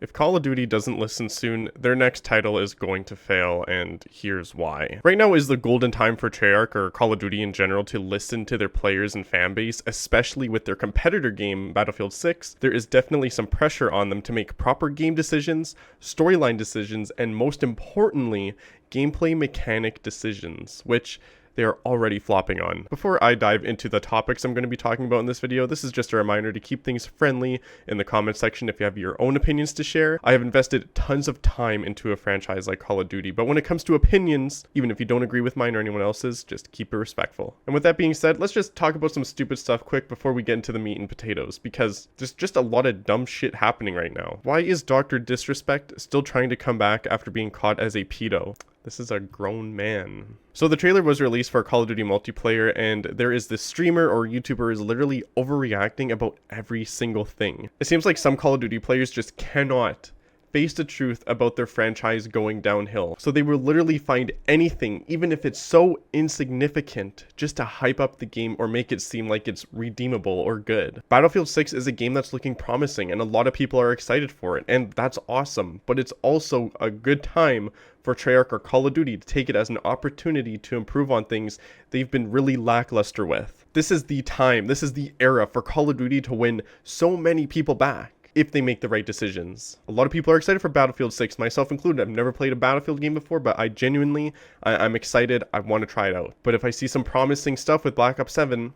If Call of Duty doesn't listen soon, their next title is going to fail, and here's why. Right now is the golden time for Treyarch, or Call of Duty in general, to listen to their players and fanbase, especially with their competitor game, Battlefield 6. There is definitely some pressure on them to make proper game decisions, storyline decisions, and most importantly, gameplay mechanic decisions, which they are already flopping on. Before I dive into the topics I'm going to be talking about in this video, this is just a reminder to keep things friendly in the comment section if you have your own opinions to share. I have invested tons of time into a franchise like Call of Duty, but when it comes to opinions, even if you don't agree with mine or anyone else's, just keep it respectful. And with that being said, let's just talk about some stupid stuff quick before we get into the meat and potatoes, because there's just a lot of dumb shit happening right now. Why is Dr. Disrespect still trying to come back after being caught as a pedo? This is a grown man. So the trailer was released for Call of Duty multiplayer, and there is this streamer or YouTuber is literally overreacting about every single thing. It seems like some Call of Duty players just cannot face the truth about their franchise going downhill. So they will literally find anything, even if it's so insignificant, just to hype up the game or make it seem like it's redeemable or good. Battlefield 6 is a game that's looking promising, and a lot of people are excited for it, and that's awesome. But it's also a good time for Treyarch or Call of Duty to take it as an opportunity to improve on things they've been really lackluster with. This is the time, this is the era for Call of Duty to win so many people back if they make the right decisions. A lot of people are excited for Battlefield 6, myself included. I've never played a Battlefield game before, but I genuinely, I'm excited. I want to try it out. But if I see some promising stuff with Black Ops 7,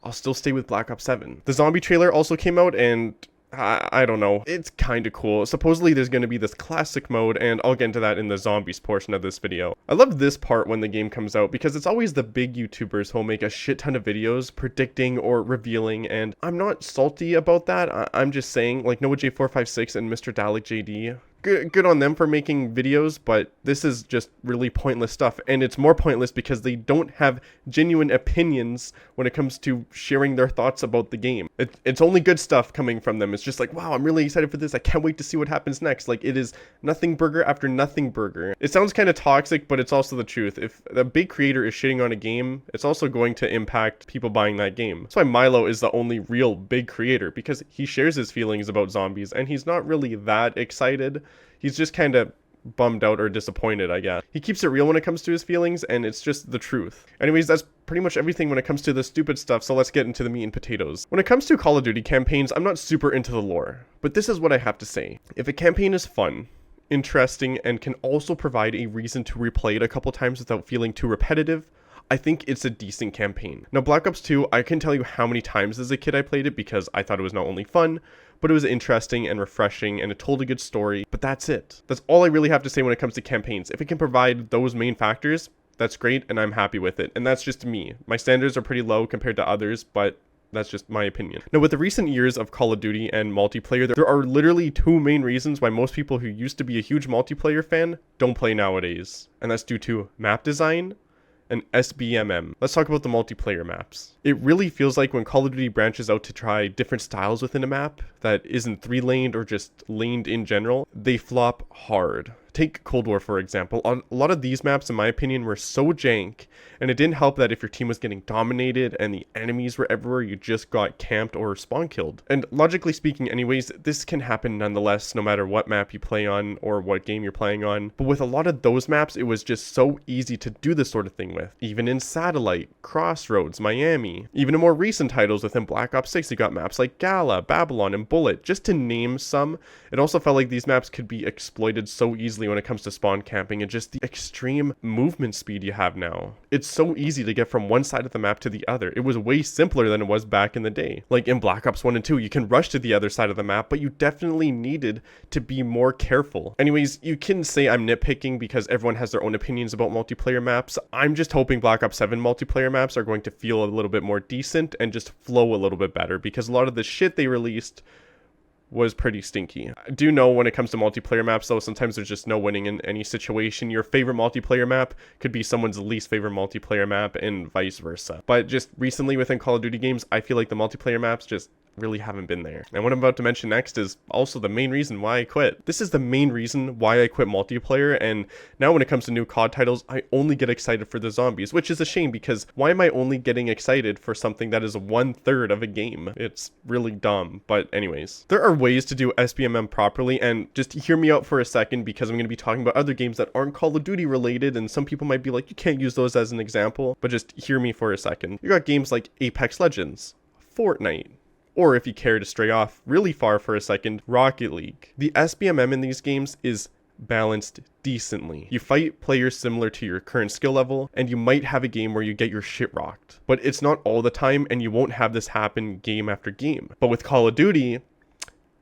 I'll still stay with Black Ops 7. The zombie trailer also came out, and I don't know. It's kind of cool. Supposedly there's going to be this classic mode, and I'll get into that in the zombies portion of this video. I love this part when the game comes out because it's always the big YouTubers who'll make a shit ton of videos predicting or revealing, and I'm not salty about that. I'm just saying, like Noah J456 and Mr. Dalek JD, good on them for making videos, but this is just really pointless stuff, and it's more pointless because they don't have genuine opinions when it comes to sharing their thoughts about the game. It's only good stuff coming from them. It's just like, wow, I'm really excited for this. I can't wait to see what happens next. Like, it is nothing burger after nothing burger. It sounds kind of toxic, but it's also the truth. If a big creator is shitting on a game, it's also going to impact people buying that game. That's why Milo is the only real big creator, because he shares his feelings about zombies, and he's not really that excited. He's just kind of bummed out or disappointed, I guess. He keeps it real when it comes to his feelings, and it's just the truth. Anyways, that's pretty much everything when it comes to the stupid stuff, so let's get into the meat and potatoes. When it comes to Call of Duty campaigns, I'm not super into the lore, but this is what I have to say. If a campaign is fun, interesting, and can also provide a reason to replay it a couple times without feeling too repetitive, I think it's a decent campaign. Now, Black Ops 2, I can tell you how many times as a kid I played it because I thought it was not only fun, but it was interesting and refreshing, and it told a good story, but that's it. That's all I really have to say when it comes to campaigns. If it can provide those main factors, that's great, and I'm happy with it. And that's just me. My standards are pretty low compared to others, but that's just my opinion. Now, with the recent years of Call of Duty and multiplayer, there are literally two main reasons why most people who used to be a huge multiplayer fan don't play nowadays. And that's due to map design and SBMM. Let's talk about the multiplayer maps. It really feels like when Call of Duty branches out to try different styles within a map that isn't 3-laned or just laned in general, they flop hard. Take Cold War, for example. A lot of these maps, in my opinion, were so jank, and it didn't help that if your team was getting dominated and the enemies were everywhere, you just got camped or spawn killed. And logically speaking anyways, this can happen nonetheless, no matter what map you play on or what game you're playing on. But with a lot of those maps, it was just so easy to do this sort of thing with. Even in Satellite, Crossroads, Miami. Even in more recent titles within Black Ops 6, you got maps like Gala, Babylon, and Bullet, just to name some. It also felt like these maps could be exploited so easily when it comes to spawn camping and just the extreme movement speed you have now. It's so easy to get from one side of the map to the other. It was way simpler than it was back in the day. Like in Black Ops 1 and 2, you can rush to the other side of the map, but you definitely needed to be more careful. Anyways, you can say I'm nitpicking because everyone has their own opinions about multiplayer maps. I'm just hoping Black Ops 7 multiplayer maps are going to feel a little bit more decent and just flow a little bit better, because a lot of the shit they released was pretty stinky. I do know when it comes to multiplayer maps though, sometimes there's just no winning in any situation. Your favorite multiplayer map could be someone's least favorite multiplayer map and vice versa. But just recently within Call of Duty games, I feel like the multiplayer maps just really haven't been there. And what I'm about to mention next is also the main reason why I quit. This is the main reason why I quit multiplayer, and now when it comes to new COD titles, I only get excited for the zombies, which is a shame because why am I only getting excited for something that is 1/3 of a game? It's really dumb, but anyways. There are ways to do SBMM properly, and just hear me out for a second because I'm going to be talking about other games that aren't Call of Duty related, and some people might be like, you can't use those as an example, but just hear me for a second. You got games like Apex Legends, Fortnite, or if you care to stray off really far for a second, Rocket League. The SBMM in these games is balanced decently. You fight players similar to your current skill level, and you might have a game where you get your shit rocked. But it's not all the time, and you won't have this happen game after game. But with Call of Duty,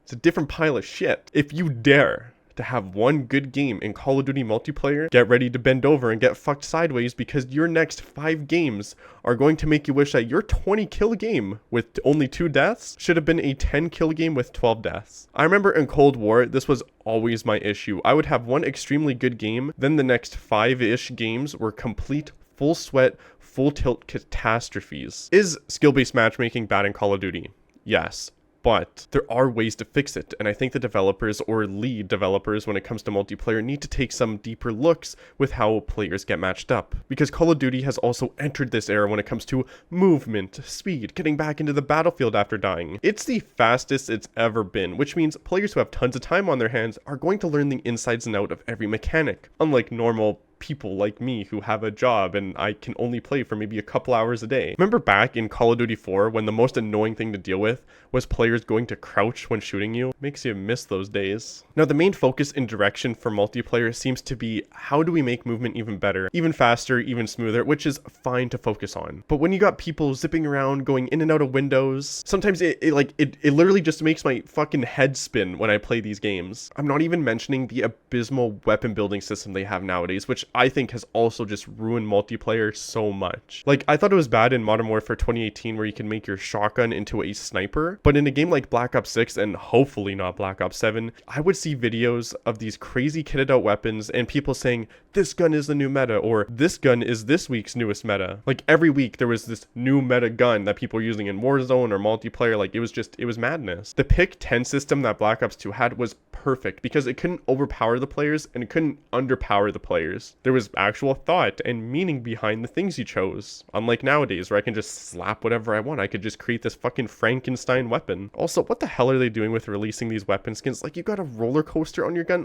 it's a different pile of shit. If you dare to have one good game in Call of Duty multiplayer, get ready to bend over and get fucked sideways because your next 5 games are going to make you wish that your 20 kill game with only 2 deaths should have been a 10 kill game with 12 deaths. I remember in Cold War, this was always my issue. I would have one extremely good game, then the next 5-ish games were complete full sweat, full tilt catastrophes. Is skill-based matchmaking bad in Call of Duty? Yes. But there are ways to fix it, and I think the developers or lead developers when it comes to multiplayer need to take some deeper looks with how players get matched up. Because Call of Duty has also entered this era when it comes to movement, speed, getting back into the battlefield after dying. It's the fastest it's ever been, which means players who have tons of time on their hands are going to learn the insides and out of every mechanic, unlike normal people like me who have a job and I can only play for maybe a couple hours a day. Remember back in Call of Duty 4 when the most annoying thing to deal with was players going to crouch when shooting you? Makes you miss those days. Now the main focus and direction for multiplayer seems to be how do we make movement even better, even faster, even smoother, which is fine to focus on. But when you got people zipping around, going in and out of windows, sometimes it literally just makes my fucking head spin when I play these games. I'm not even mentioning the abysmal weapon building system they have nowadays, which I think has also just ruined multiplayer so much. Like, I thought it was bad in Modern Warfare 2018 where you can make your shotgun into a sniper, but in a game like Black Ops 6 and hopefully not Black Ops 7, I would see videos of these crazy kitted out weapons and people saying, this gun is the new meta, or this gun is this week's newest meta. Like, every week there was this new meta gun that people were using in Warzone or multiplayer. Like, it was madness. The pick 10 system that Black Ops 2 had was perfect because it couldn't overpower the players and it couldn't underpower the players. There was actual thought and meaning behind the things you chose. Unlike nowadays where I can just slap whatever I want. I could just create this fucking Frankenstein weapon. Also, what the hell are they doing with releasing these weapon skins? Like, you got a roller coaster on your gun?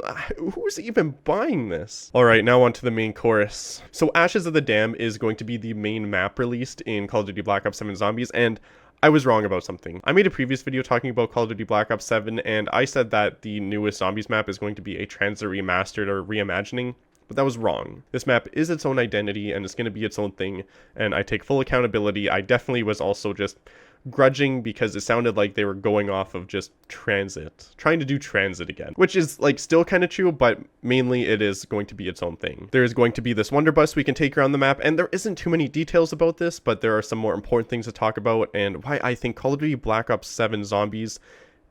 Who's even buying this? Alright, now on to the main chorus. So Ashes of the Dam is going to be the main map released in Call of Duty Black Ops 7 Zombies, and I was wrong about something. I made a previous video talking about Call of Duty Black Ops 7, and I said that the newest Zombies map is going to be a transit remastered or reimagining, but that was wrong. This map is its own identity, and it's going to be its own thing, and I take full accountability. I definitely was also just grudging because it sounded like they were going off of just transit, trying to do transit again, which is like still kind of true, but mainly it is going to be its own thing. There is going to be this wonder bus we can take around the map, and there isn't too many details about this, but there are some more important things to talk about, and why I think Call of Duty Black Ops 7 Zombies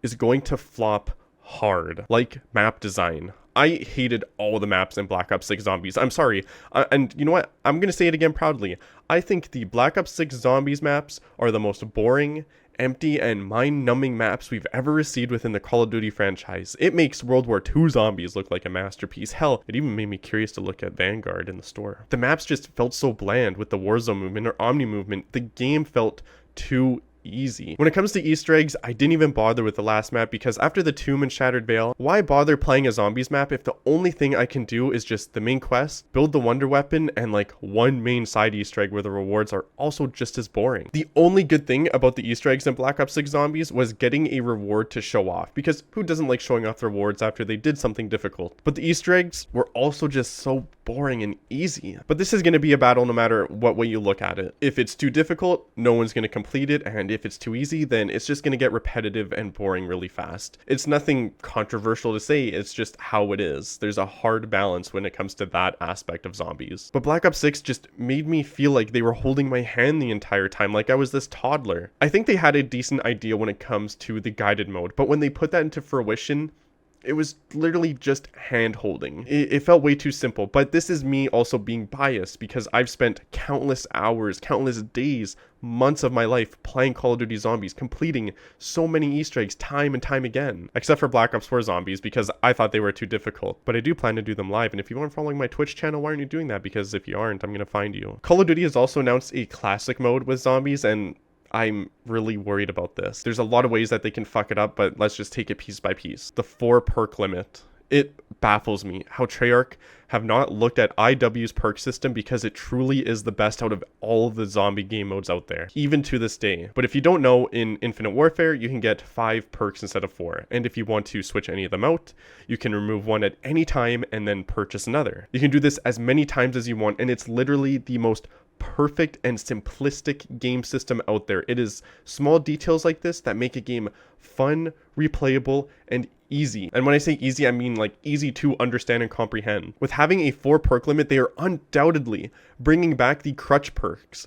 is going to flop hard, like map design. I hated all the maps in Black Ops 6 Zombies. I'm sorry. And you know what? I'm going to say it again proudly. I think the Black Ops 6 Zombies maps are the most boring, empty, and mind-numbing maps we've ever received within the Call of Duty franchise. It makes World War II Zombies look like a masterpiece. Hell, it even made me curious to look at Vanguard in the store. The maps just felt so bland with the Warzone movement or Omni movement. The game felt too easy. When it comes to Easter eggs, I didn't even bother with the last map because after the Tomb and Shattered Veil, why bother playing a Zombies map if the only thing I can do is just the main quest, build the Wonder Weapon, and like one main side Easter egg where the rewards are also just as boring. The only good thing about the Easter eggs in Black Ops 6 Zombies was getting a reward to show off, because who doesn't like showing off the rewards after they did something difficult? But the Easter eggs were also just so boring and easy. But this is going to be a battle no matter what way you look at it. If it's too difficult, no one's going to complete it, and if it's too easy, then it's just going to get repetitive and boring really fast. It's nothing controversial to say, it's just how it is. There's a hard balance when it comes to that aspect of Zombies. But Black Ops 6 just made me feel like they were holding my hand the entire time, like I was this toddler. I think they had a decent idea when it comes to the guided mode, but when they put that into fruition, It was literally just hand holding. It felt way too simple, but this is me also being biased because I've spent countless hours, countless days, months of my life playing Call of Duty Zombies, completing so many Easter eggs time and time again, except for Black Ops 4 Zombies because I thought they were too difficult, but I do plan to do them live. And if you aren't following my Twitch channel, why aren't you doing that? Because if you aren't, I'm gonna find you. Call of Duty has also announced a classic mode with zombies, and I'm really worried about this. There's a lot of ways that they can fuck it up, but let's just take it piece by piece. The 4 perk limit. It baffles me how Treyarch have not looked at IW's perk system because it truly is the best out of all of the zombie game modes out there, even to this day. But if you don't know, in Infinite Warfare, you can get 5 perks instead of 4. And if you want to switch any of them out, you can remove one at any time and then purchase another. You can do this as many times as you want, and it's literally the most perfect and simplistic game system out there. It is small details like this that make a game fun, replayable, and easy. And when I say easy, I mean like easy to understand and comprehend. With having a 4 perk limit, they are undoubtedly bringing back the crutch perks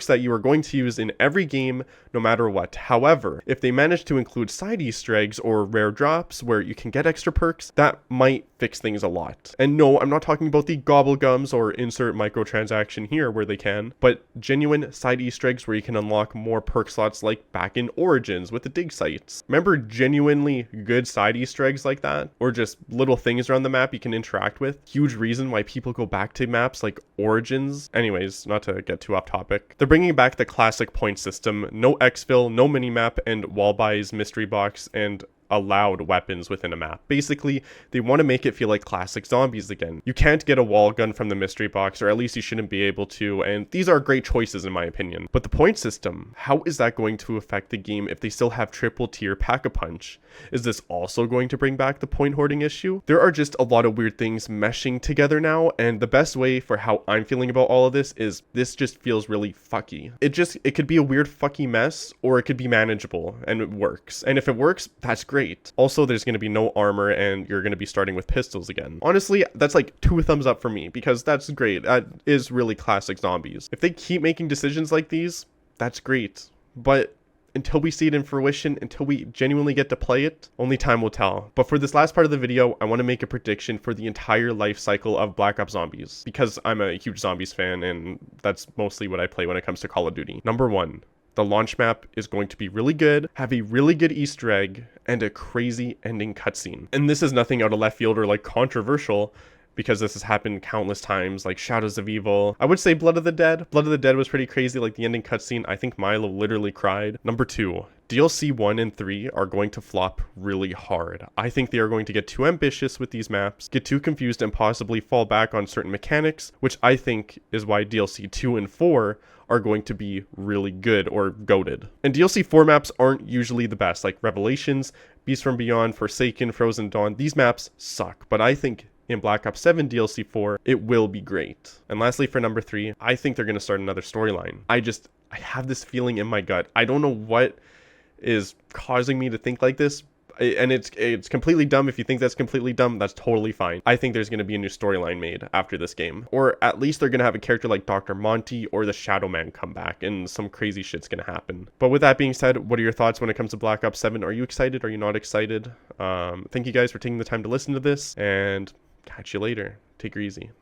that you are going to use in every game no matter what. However, if they manage to include side Easter eggs or rare drops where you can get extra perks, that might fix things a lot. And no, I'm not talking about the gobblegums or insert microtransaction here where they can, but genuine side Easter eggs where you can unlock more perk slots like back in Origins with the dig sites. Remember genuinely good side Easter eggs like that? Or just little things around the map you can interact with? Huge reason why people go back to maps like Origins. Anyways, not to get too off topic. They're bringing back the classic point system, no exfil, no minimap, and wall buys, mystery box, and allowed weapons within a map. Basically, they want to make it feel like classic zombies again. You can't get a wall gun from the mystery box, or at least you shouldn't be able to, and these are great choices in my opinion. But the point system, how is that going to affect the game if they still have triple tier pack-a-punch? Is this also going to bring back the point hoarding issue? There are just a lot of weird things meshing together now, and the best way for how I'm feeling about all of this is this just feels really fucky. It could be a weird fucky mess, or it could be manageable, and it works. And if it works, that's great. Also, there's going to be no armor and you're going to be starting with pistols again. Honestly, that's like 2 thumbs up for me because that's great. That is really classic zombies. If they keep making decisions like these, that's great. But until we see it in fruition, until we genuinely get to play it, only time will tell. But for this last part of the video, I want to make a prediction for the entire life cycle of Black Ops Zombies because I'm a huge Zombies fan and that's mostly what I play when it comes to Call of Duty. Number 1. The launch map is going to be really good, have a really good Easter egg, and a crazy ending cutscene. And this is nothing out of left field or like controversial, because this has happened countless times, like Shadows of Evil. I would say Blood of the Dead. Blood of the Dead was pretty crazy, like the ending cutscene. I think Milo literally cried. Number 2. DLC 1 and 3 are going to flop really hard. I think they are going to get too ambitious with these maps, get too confused, and possibly fall back on certain mechanics, which I think is why DLC 2 and 4 are going to be really good or goated. And DLC 4 maps aren't usually the best, like Revelations, Beast from Beyond, Forsaken, Frozen Dawn. These maps suck, but I think in Black Ops 7 DLC 4, it will be great. And lastly, for number 3, I think they're going to start another storyline. I have this feeling in my gut. I don't know what is causing me to think like this, and it's completely dumb. If you think that's completely dumb, that's totally fine. I think there's going to be a new storyline made after this game, or at least they're going to have a character like Dr. Monty or the Shadow Man come back and some crazy shit's going to happen. But with that being said, what are your thoughts when it comes to Black Ops 7? Are you excited? Are you not excited? Thank you guys for taking the time to listen to this, and catch you later. Take her easy.